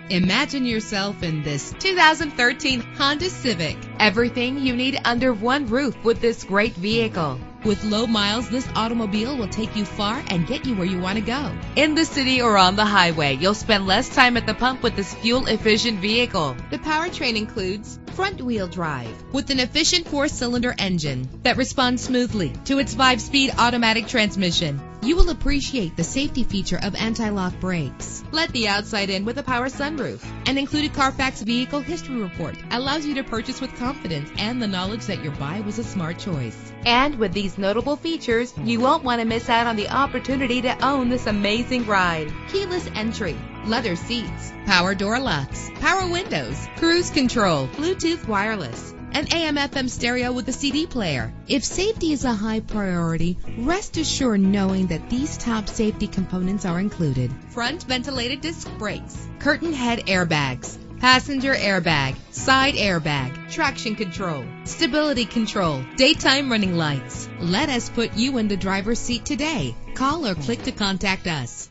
Imagine yourself in this 2013 Honda Civic. Everything you need under one roof with this great vehicle. With low miles, this automobile will take you far and get you where you want to go. In the city or on the highway, you'll spend less time at the pump with this fuel-efficient vehicle. The powertrain includes front-wheel drive with an efficient 4-cylinder engine that responds smoothly to its 5-speed automatic transmission. You will appreciate the safety feature of anti-lock brakes. Let the outside in with a power sunroof. An included Carfax Vehicle History Report allows you to purchase with confidence and the knowledge that your buy was a smart choice. And with these notable features, you won't want to miss out on the opportunity to own this amazing ride. Keyless entry, leather seats, power door locks, power windows, cruise control, Bluetooth wireless, an AM/FM stereo with a CD player. If safety is a high priority, rest assured knowing that these top safety components are included. Front ventilated disc brakes, curtain head airbags, passenger airbag, side airbag, traction control, stability control, daytime running lights. Let us put you in the driver's seat today. Call or click to contact us.